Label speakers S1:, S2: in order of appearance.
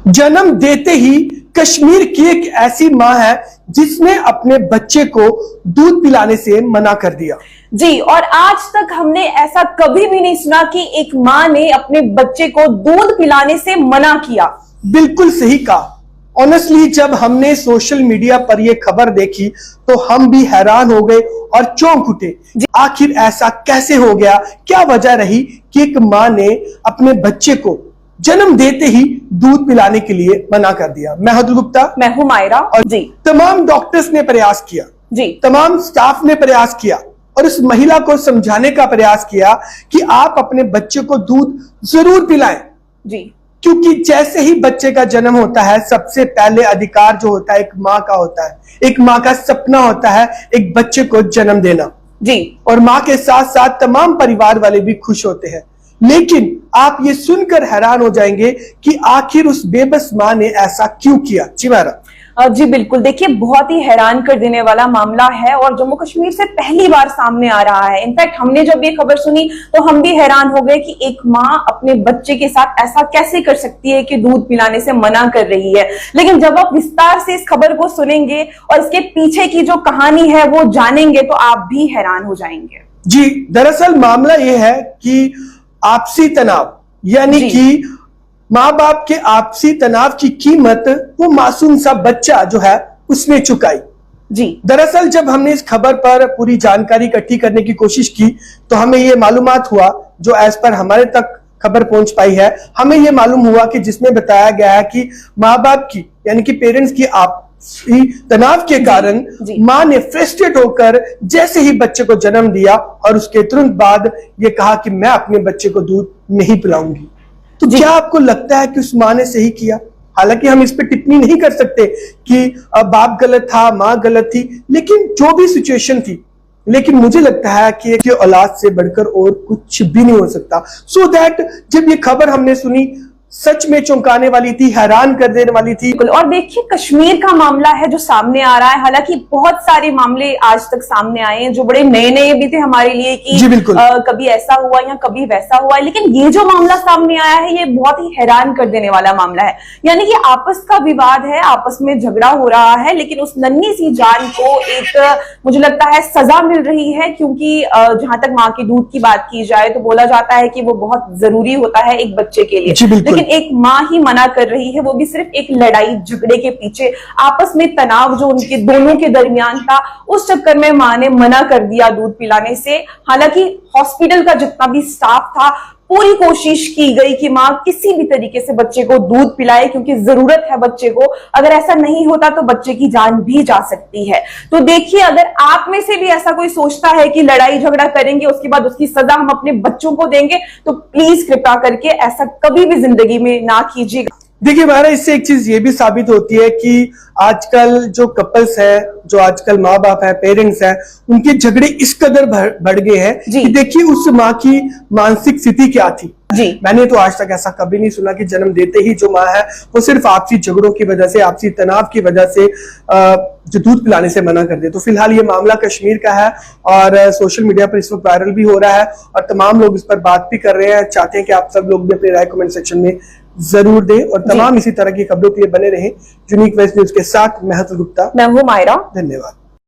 S1: जन्म देते ही कश्मीर की एक ऐसी मां है जिसने अपने बच्चे को दूध पिलाने से मना कर दिया।
S2: जी, और आज तक हमने ऐसा कभी भी नहीं सुना कि एक मां ने अपने बच्चे को दूध पिलाने से मना किया।
S1: बिल्कुल सही कहा। ऑनेस्टली जब हमने सोशल मीडिया पर यह खबर देखी तो हम भी हैरान हो गए और चौंक उठे। आखिर ऐसा कैसे हो गया? क्या वजह रही कि एक मां ने अपने बच्चे को जन्म देते ही दूध पिलाने के लिए मना कर दिया? मैं अब्दुल गुप्ता,
S2: मैं हूं मायरा।
S1: और
S2: जी,
S1: तमाम डॉक्टर्स ने प्रयास किया,
S2: जी,
S1: तमाम स्टाफ ने प्रयास किया और उस महिला को समझाने का प्रयास किया कि आप अपने बच्चे को दूध जरूर पिलाएं।
S2: जी,
S1: क्योंकि जैसे ही बच्चे का जन्म होता है सबसे पहले अधिकार जो होता है एक माँ का होता है। एक माँ का सपना होता है एक बच्चे को जन्म देना।
S2: जी,
S1: और माँ के साथ साथ तमाम परिवार वाले भी खुश होते हैं। लेकिन आप ये सुनकर हैरान हो जाएंगे कि आखिर उस बेबस माँ ने ऐसा क्यों किया। जी मारा।
S2: जी बिल्कुल, देखिए बहुत ही हैरान कर देने वाला मामला है और जम्मू कश्मीर से पहली बार सामने आ रहा है। इनफैक्ट हमने जब ये खबर सुनी तो हम भी हैरान हो गए कि एक माँ अपने बच्चे के साथ ऐसा कैसे कर सकती है कि दूध पिलाने से मना कर रही है। लेकिन जब आप विस्तार से इस खबर को सुनेंगे और इसके पीछे की जो कहानी है वो जानेंगे तो आप भी हैरान हो जाएंगे।
S1: जी, दरअसल मामला ये है कि आपसी तनाव, यानी कि माँ बाप के आपसी तनाव की कीमत वो मासूम सा बच्चा जो है उसने चुकाई।
S2: जी,
S1: दरअसल जब हमने इस खबर पर पूरी जानकारी इकट्ठी करने की कोशिश की तो हमें ये मालूमात हुआ, जो एज पर हमारे तक खबर पहुंच पाई है, हमें ये मालूम हुआ कि जिसमें बताया गया है कि माँ बाप की यानी कि पेरेंट्स की आपसी तनाव के कारण माँ ने फ्रस्ट्रेट होकर जैसे ही बच्चे को जन्म दिया और उसके तुरंत बाद ये कहा कि मैं अपने बच्चे को दूध नहीं पिलाऊंगी। तो क्या आपको लगता है कि उस माँ ने सही किया? हालांकि हम इस पे टिप्पणी नहीं कर सकते कि बाप गलत था, माँ गलत थी, लेकिन जो भी सिचुएशन थी, लेकिन मुझे लगता है कि औलाद से बढ़कर और कुछ भी नहीं हो सकता। सो दैट जब ये खबर हमने सुनी सच में चौंकाने वाली थी, हैरान कर देने वाली थी।
S2: और देखिए कश्मीर का मामला है जो सामने आ रहा है। हालांकि बहुत सारे मामले आज तक सामने आए हैं जो बड़े नए नए भी थे हमारे लिए कि कभी ऐसा हुआ या कभी वैसा हुआ है, लेकिन ये जो मामला सामने आया है ये बहुत ही हैरान कर देने वाला मामला है। यानी कि आपस का विवाद है, आपस में झगड़ा हो रहा है, लेकिन उस नन्ही सी जान को एक मुझे लगता है सजा मिल रही है। क्योंकि जहां तक माँ के दूध की बात की जाए तो बोला जाता है कि वो बहुत जरूरी होता है एक बच्चे के लिए, एक माँ ही मना कर रही है, वो भी सिर्फ एक लड़ाई झगड़े के पीछे, आपस में तनाव जो उनके दोनों के दरमियान था उस चक्कर में माँ ने मना कर दिया दूध पिलाने से। हालांकि हॉस्पिटल का जितना भी स्टाफ था पूरी कोशिश की गई कि माँ किसी भी तरीके से बच्चे को दूध पिलाए क्योंकि जरूरत है बच्चे को। अगर ऐसा नहीं होता तो बच्चे की जान भी जा सकती है। तो देखिए, अगर आप में से भी ऐसा कोई सोचता है कि लड़ाई झगड़ा करेंगे उसके बाद उसकी सजा हम अपने बच्चों को देंगे तो प्लीज कृपा करके ऐसा कभी भी जिंदगी में ना कीजिएगा।
S1: देखिए हमारा इससे एक चीज ये भी साबित होती है कि आजकल जो कपल्स है, जो आजकल माँ बाप है, पेरेंट्स है, उनके झगड़े इस कदर बढ़ गए हैं कि देखिए उस माँ की मानसिक स्थिति क्या थी। जी, मैंने तो आज तक ऐसा कभी नहीं सुना कि जन्म देते ही जो माँ है वो सिर्फ आपसी झगड़ों की वजह से, आपसी तनाव की वजह से जो दूध पिलाने से मना कर दे। तो फिलहाल ये मामला कश्मीर का है और सोशल मीडिया पर इस वक्त वायरल भी हो रहा है और तमाम लोग इस पर बात भी कर रहे हैं। चाहते हैं कि आप सब लोग भी अपनी राय कमेंट सेक्शन में जरूर दें और तमाम इसी तरह की खबरों के लिए बने रहें। यूनिक वेस्ट न्यूज के साथ मैं अब्दुल गुप्ता,
S2: मैं हूं मायरा।
S1: धन्यवाद।